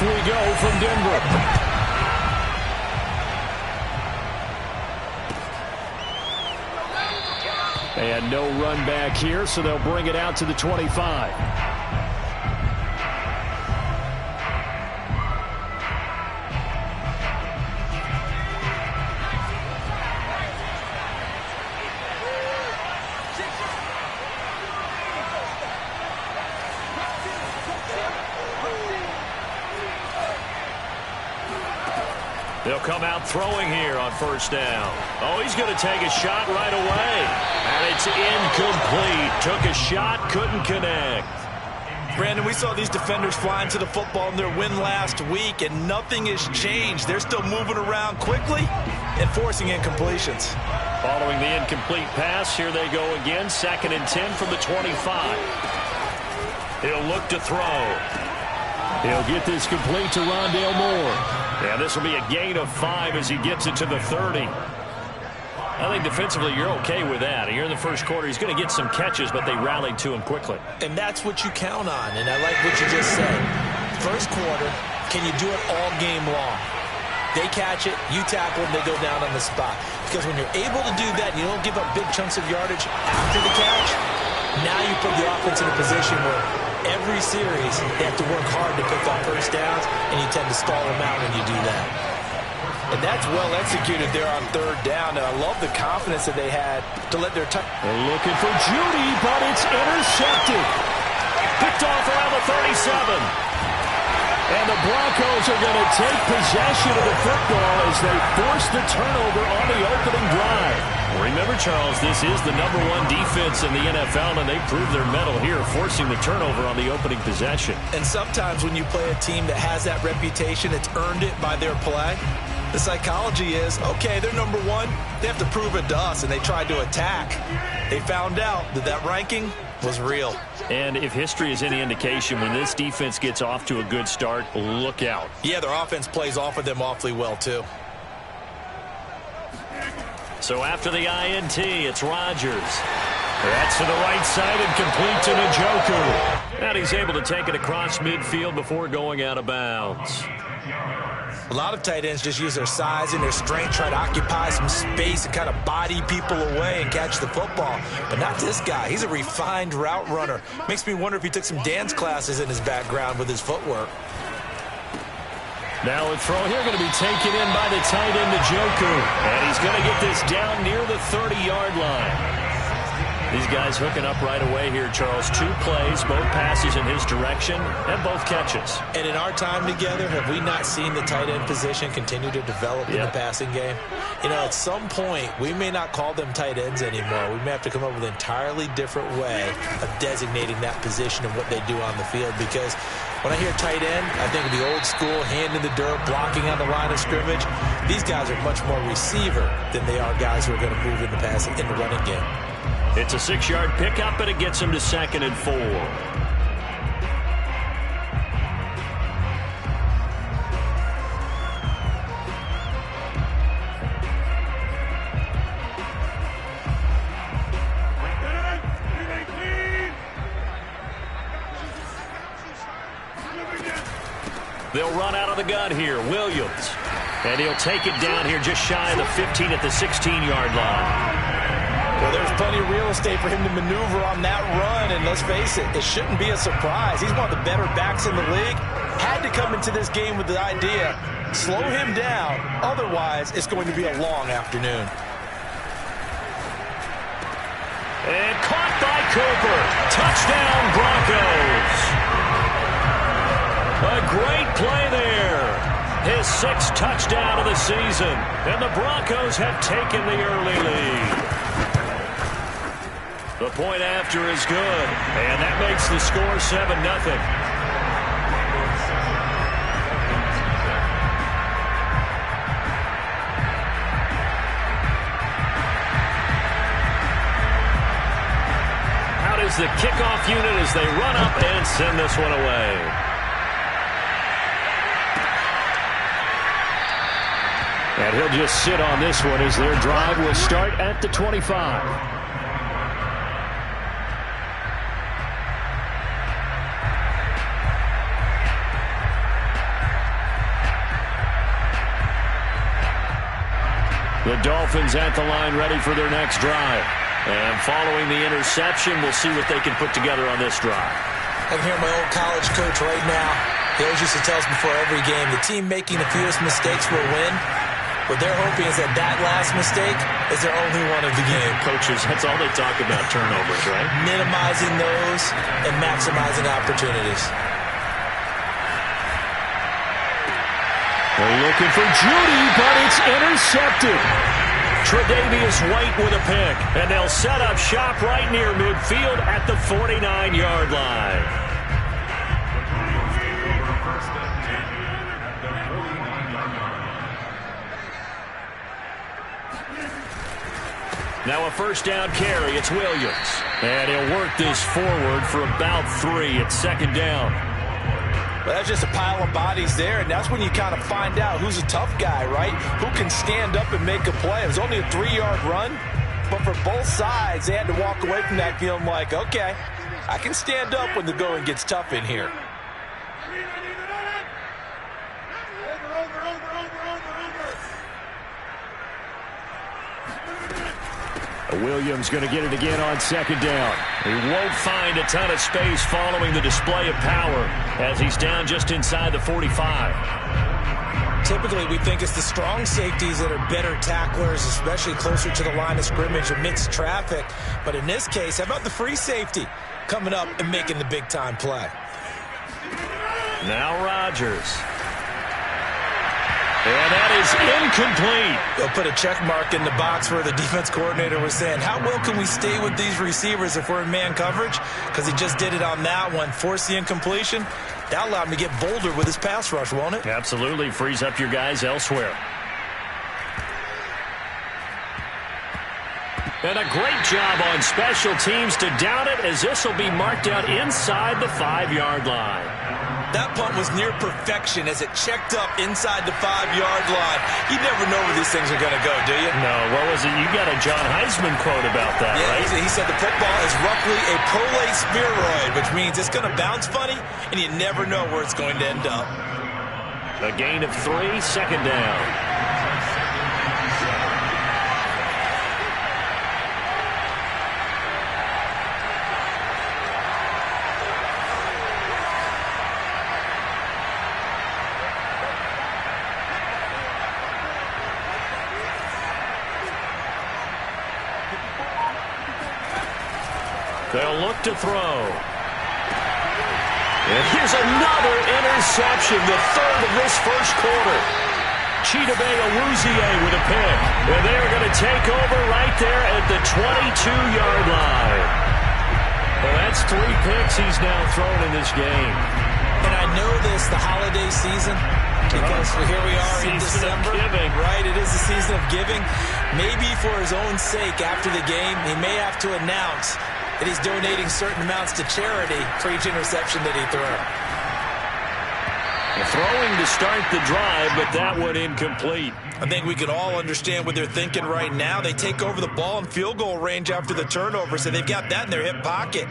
Off we go from Denver. And no run back here, so they'll bring it out to the 25. They'll come out throwing here on first down. Oh, he's going to take a shot right away. And it's incomplete. Took a shot, couldn't connect. Brandon, we saw these defenders flying to the football in their win last week, and nothing has changed. They're still moving around quickly and forcing incompletions. Following the incomplete pass, here they go again. 2nd and 10 from the 25. He'll look to throw. He'll get this complete to Rondale Moore. Yeah, this will be a gain of 5 as he gets it to the 30. I think defensively you're okay with that. Here in the first quarter, he's going to get some catches, but they rallied to him quickly. And that's what you count on, and I like what you just said. First quarter, can you do it all game long? They catch it, you tackle them, they go down on the spot. Because when you're able to do that, you don't give up big chunks of yardage after the catch, now you put the offense in a position where every series they have to work hard to pick up first downs, and you tend to stall them out when you do that. And that's well executed there on 3rd down, and I love the confidence that they had to let their time. They're looking for Judy, but it's intercepted. Picked off around the 37. And the Broncos are going to take possession of the football as they force the turnover on the opening drive. Remember, Charles, this is the #1 defense in the NFL, and they proved their mettle here, forcing the turnover on the opening possession. And sometimes when you play a team that has that reputation, it's earned it by their play. The psychology is, okay, they're #1. They have to prove it to us, and they tried to attack. They found out that that ranking was real. And if history is any indication, when this defense gets off to a good start, look out. Yeah, their offense plays off of them awfully well, too. So after the INT, it's Rodgers. That's to the right side and complete to Njoku. And he's able to take it across midfield before going out of bounds. A lot of tight ends just use their size and their strength, try to occupy some space and kind of body people away and catch the football. But not this guy. He's a refined route runner. Makes me wonder if he took some dance classes in his background with his footwork. Now a throw here going to be taken in by the tight end Njoku. And he's going to get this down near the 30-yard line. These guys hooking up right away here, Charles. 2 plays, both passes in his direction, and both catches. And in our time together, have we not seen the tight end position continue to develop in the passing game? You know, at some point, we may not call them tight ends anymore. We may have to come up with an entirely different way of designating that position and what they do on the field. Because when I hear tight end, I think of the old school, hand in the dirt, blocking on the line of scrimmage. These guys are much more receiver than they are guys who are going to move in the passing, in the running game. It's a 6-yard pickup, and it gets him to 2nd and 4. They'll run out of the gun here. Williams. And he'll take it down here just shy of the 15 at the 16-yard line. Well, there's plenty of real estate for him to maneuver on that run, and let's face it, it shouldn't be a surprise. He's one of the better backs in the league. Had to come into this game with the idea, slow him down, otherwise it's going to be a long afternoon. And caught by Cooper. Touchdown, Broncos. A great play there. His 6th touchdown of the season, and the Broncos have taken the early lead. The point after is good, and that makes the score 7-0. Out is the kickoff unit as they run up and send this one away. And he'll just sit on this one as their drive will start at the 25. The Dolphins at the line ready for their next drive. And following the interception, we'll see what they can put together on this drive. I can hear my old college coach right now. He always used to tell us before every game, the team making the fewest mistakes will win. What they're hoping is that that last mistake is their only one of the game. Coaches, that's all they talk about, turnovers, right? Minimizing those and maximizing opportunities. They're looking for Judy, but it's intercepted. Tre'Davious White with a pick, and they'll set up shop right near midfield at the 49-yard line. Now a first down carry. It's Williams. And he'll work this forward for about 3. It's second down. Well, that's just a pile of bodies there, and that's when you kind of find out who's a tough guy, right? Who can stand up and make a play. It was only a 3-yard run, but for both sides, they had to walk away from that feeling like, okay, I can stand up when the going gets tough in here. Williams going to get it again on second down. He won't find a ton of space following the display of power as he's down just inside the 45. Typically, we think it's the strong safeties that are better tacklers, especially closer to the line of scrimmage amidst traffic. But in this case, how about the free safety coming up and making the big-time play? Now Rodgers. And that is incomplete. They'll put a check mark in the box where the defense coordinator was saying, how well can we stay with these receivers if we're in man coverage? Because he just did it on that one, forced the incompletion. That allowed him to get bolder with his pass rush, won't it? Absolutely. Frees up your guys elsewhere. And a great job on special teams to down it, as this will be marked out inside the 5-yard line. That punt was near perfection as it checked up inside the 5-yard line. You never know where these things are going to go, do you? No, what was it? You got a John Heisman quote about that, right? He said the football is roughly a prolate spheroid, which means it's going to bounce funny, and you never know where it's going to end up. A gain of 3, second down. They'll look to throw. And here's another interception, the third of this first quarter. Chidobe Awuzie with a pick. And they are going to take over right there at the 22-yard line. Well, that's 3 picks he's now thrown in this game. And I know this, the holiday season, because here we are in December. Right, it is the season of giving. Maybe for his own sake after the game, he may have to announce that he's donating certain amounts to charity for each interception that he threw. Throwing to start the drive, but that one incomplete. I think we could all understand what they're thinking right now. They take over the ball in field goal range after the turnover, so they've got that in their hip pocket.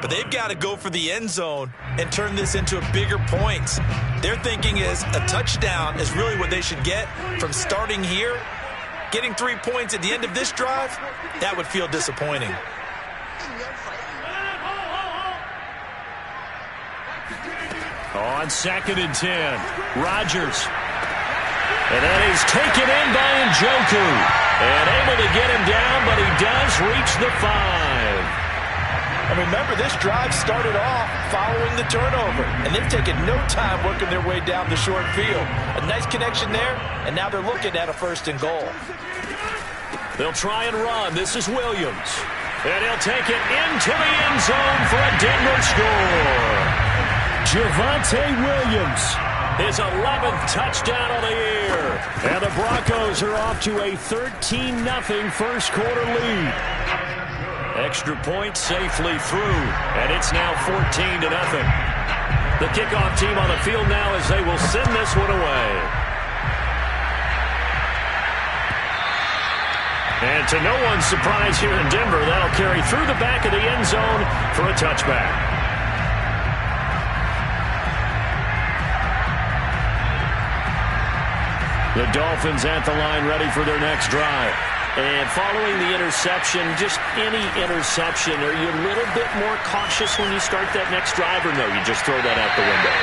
But they've got to go for the end zone and turn this into a bigger points. Their thinking is a touchdown is really what they should get from starting here. Getting 3 points at the end of this drive, that would feel disappointing. On 2nd and 10, Rodgers. And that is taken in by Njoku. And able to get him down, but he does reach the 5. And remember, this drive started off following the turnover, and they've taken no time working their way down the short field. A nice connection there, and now they're looking at a 1st and goal. They'll try and run. This is Williams. And he'll take it into the end zone for a Denver score. Javonte Williams, his 11th touchdown of the year. And the Broncos are off to a 13-0 first quarter lead. Extra point safely through, and it's now 14-0. The kickoff team on the field now as they will send this one away. And to no one's surprise here in Denver, that'll carry through the back of the end zone for a touchback. The Dolphins at the line ready for their next drive. And following the interception, just any interception, are you a little bit more cautious when you start that next drive, or no, you just throw that out the window?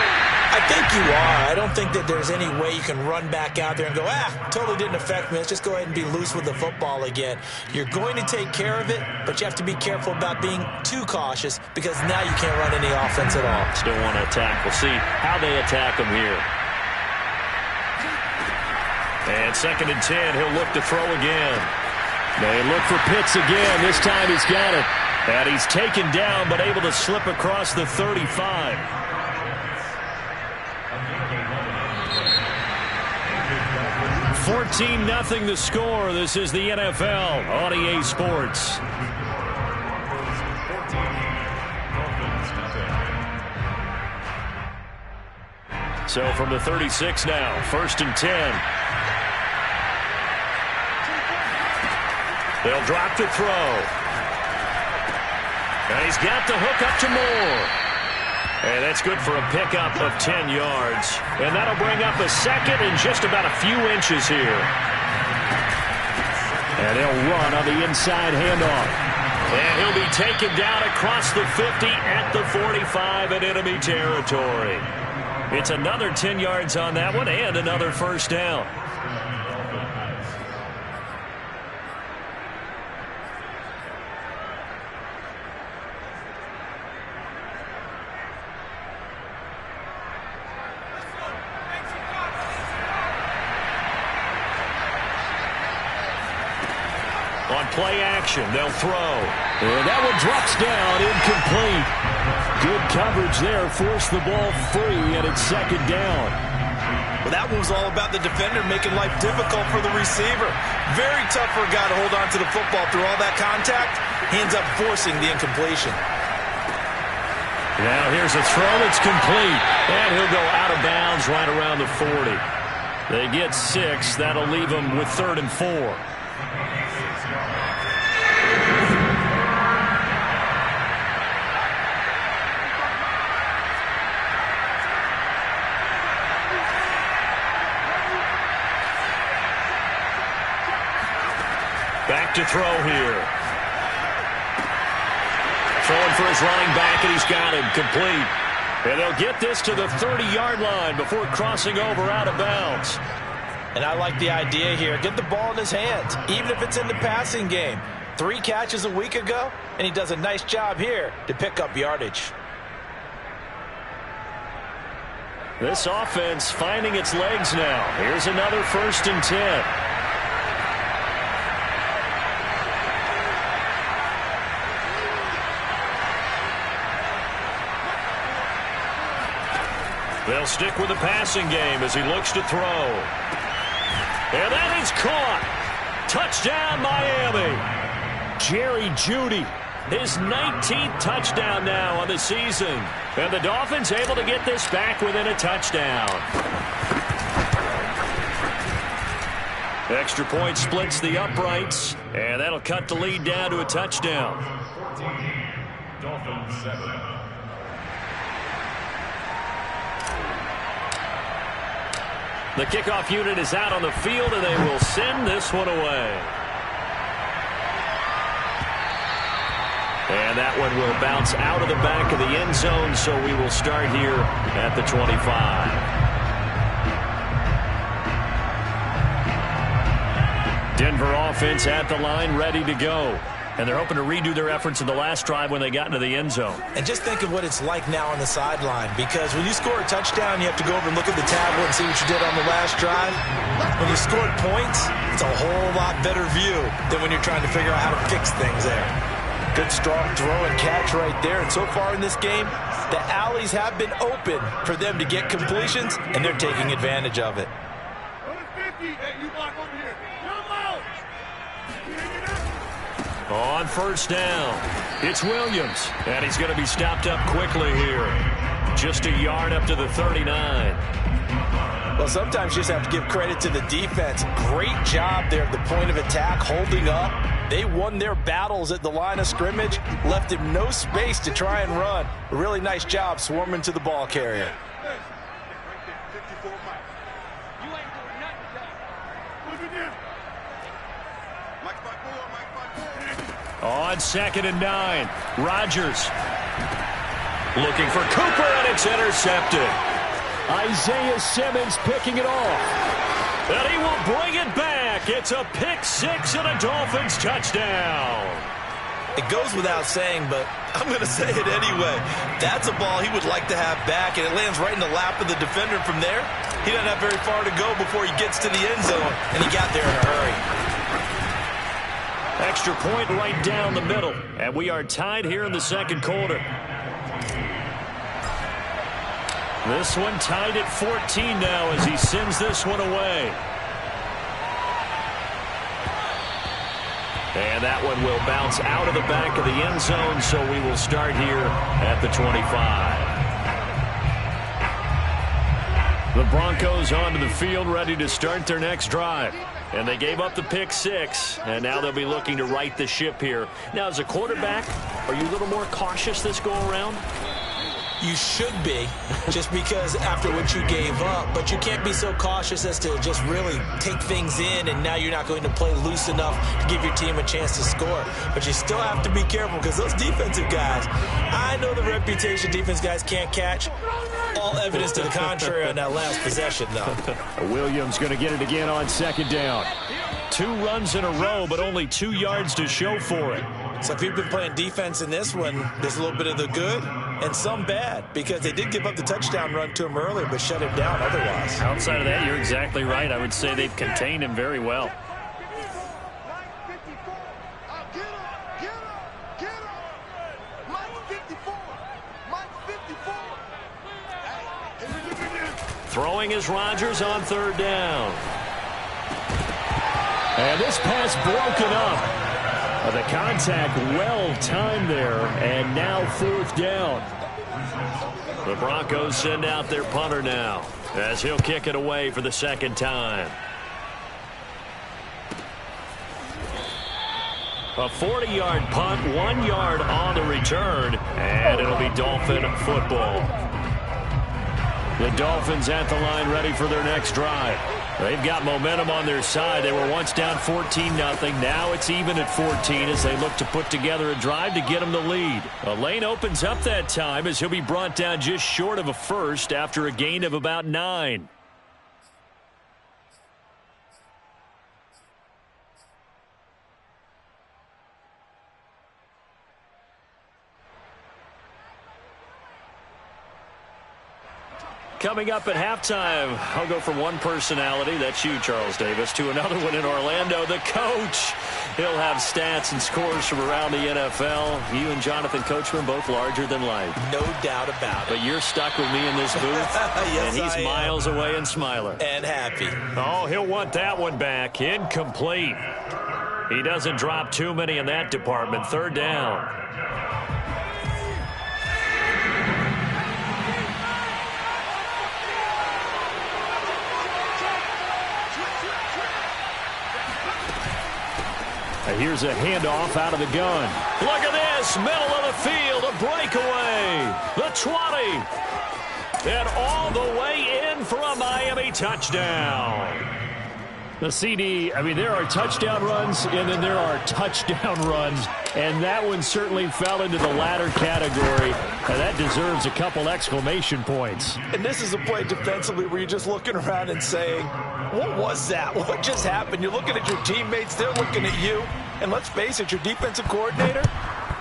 I think you are. I don't think that there's any way you can run back out there and go, totally didn't affect me. Let's just go ahead and be loose with the football again. You're going to take care of it, but you have to be careful about being too cautious because now you can't run any offense at all. Still want to attack. We'll see how they attack them here. And 2nd and 10, he'll look to throw again. They look for Pitts again. This time he's got it. And he's taken down, but able to slip across the 35. $14-0 the score. This is the NFL on EA Sports. So from the 36 now, 1st and 10. They'll drop to throw. And he's got the hook up to Moore. And that's good for a pickup of 10 yards. And that'll bring up a second and just about a few inches here. And they'll run on the inside handoff. And he'll be taken down across the 50 at the 45 in enemy territory. It's another 10 yards on that one and another first down. On play action, they'll throw. And that one drops down, incomplete. Good coverage there, forced the ball free, and it's 2nd down. Well, that one was all about the defender making life difficult for the receiver. Very tough for a guy to hold on to the football through all that contact. He ends up forcing the incompletion. Now here's a throw that's complete. And he'll go out of bounds right around the 40. They get 6. That'll leave them with 3rd and 4. Back to throw here. Throwing for his running back, and he's got him complete. And they'll get this to the 30-yard line before crossing over out of bounds. And I like the idea here. Get the ball in his hands, even if it's in the passing game. 3 catches a week ago, and he does a nice job here to pick up yardage. This offense finding its legs now. Here's another 1st and 10. They'll stick with the passing game as he looks to throw. And that is caught. Touchdown, Miami. Jerry Jeudy, his 19th touchdown now on the season. And the Dolphins able to get this back within a touchdown. Extra point splits the uprights, and that'll cut the lead down to a touchdown. 14, Dolphins 7. The kickoff unit is out on the field, and they will send this one away. And that one will bounce out of the back of the end zone, so we will start here at the 25. Denver offense at the line, ready to go. And they're hoping to redo their efforts in the last drive when they got into the end zone. And just think of what it's like now on the sideline, because when you score a touchdown, you have to go over and look at the tablet and see what you did on the last drive. When you scored points, it's a whole lot better view than when you're trying to figure out how to fix things there. Good, strong throw and catch right there. And so far in this game, the alleys have been open for them to get completions, and they're taking advantage of it. On 1st down, it's Williams, and he's going to be stopped up quickly here. Just a yard up to the 39. Well, sometimes you just have to give credit to the defense. Great job there at the point of attack, holding up. They won their battles at the line of scrimmage, left him no space to try and run. A really nice job swarming to the ball carrier. On 2nd and 9, Rodgers looking for Cooper, and it's intercepted. Isaiah Simmons picking it off. And he will bring it back. It's a pick six and a Dolphins touchdown. It goes without saying, but I'm going to say it anyway. That's a ball he would like to have back, and it lands right in the lap of the defender from there. He doesn't have very far to go before he gets to the end zone, and he got there in a hurry. Extra point right down the middle, and we are tied here in the second quarter. This one tied at 14 now as he sends this one away. And that one will bounce out of the back of the end zone, so we will start here at the 25. The Broncos onto the field ready to start their next drive. And they gave up the pick six, and now they'll be looking to right the ship here. Now, as a quarterback, are you a little more cautious this go-around? You should be, just because after what you gave up, but you can't be so cautious as to just really take things in, and now you're not going to play loose enough to give your team a chance to score. But you still have to be careful because those defensive guys, I know the reputation defense guys can't catch. All evidence to the contrary on that last possession, though. Williams going to get it again on 2nd down. 2 runs in a row, but only 2 yards to show for it. So if you've been playing defense in this one, there's a little bit of the good and some bad, because they did give up the touchdown run to him earlier but shut him down otherwise. Outside of that, you're exactly right. I would say they've contained him very well. Throwing is Rodgers on 3rd down. And this pass broken up. The contact well timed there, and now 4th down. The Broncos send out their punter now as he'll kick it away for the 2nd time. A 40-yard punt, 1 yard on the return, and it'll be Dolphin football. The Dolphins at the line ready for their next drive. They've got momentum on their side. They were once down 14-0. Now it's even at 14 as they look to put together a drive to get them the lead. A lane opens up that time as he'll be brought down just short of a first after a gain of about 9. Coming up at halftime, I'll go from one personality, that's you, Charles Davis, to another one in Orlando, the coach. He'll have stats and scores from around the NFL. You and Jonathan Coachman, both larger than life. No doubt about it. But you're stuck with me in this booth, yes, and he's miles away and smiling. And happy. Oh, he'll want that one back. Incomplete. He doesn't drop too many in that department. 3rd down. Here's a handoff out of the gun. Look at this, middle of the field, a breakaway. The 20. And all the way in for a Miami touchdown. The CD, I mean, there are touchdown runs, and then there are touchdown runs. And that one certainly fell into the latter category. And that deserves a couple exclamation points. And this is a play defensively where you're just looking around and saying, what was that? What just happened? You're looking at your teammates. They're looking at you. And let's face it, your defensive coordinator,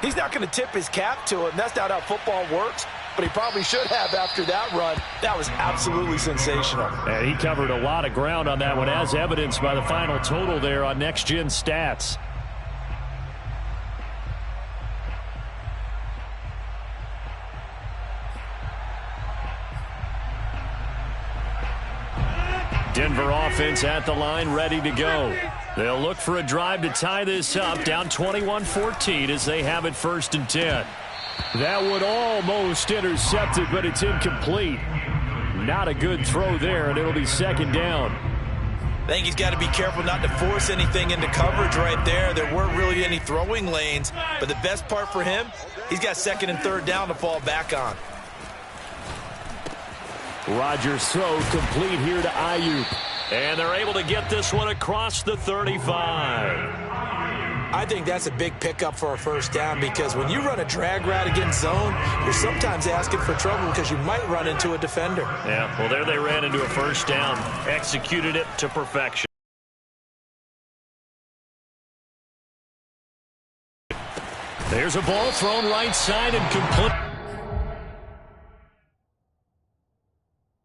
he's not going to tip his cap to him. That's not how football works. But he probably should have after that run. That was absolutely sensational. And he covered a lot of ground on that one, as evidenced by the final total there on Next Gen Stats. Denver offense at the line, ready to go. They'll look for a drive to tie this up, down 21-14 as they have it 1st and 10. That one almost intercepted, but it's incomplete. Not a good throw there, and it'll be 2nd down. I think he's got to be careful not to force anything into coverage right there. There weren't really any throwing lanes, but the best part for him, he's got 2nd and 3rd down to fall back on. Rodgers' throw complete here to Ayuk. And they're able to get this one across the 35. I think that's a big pickup for a first down because when you run a drag route against zone, you're sometimes asking for trouble because you might run into a defender. Yeah, well, there they ran into a first down. Executed it to perfection. There's a ball thrown right side and complete.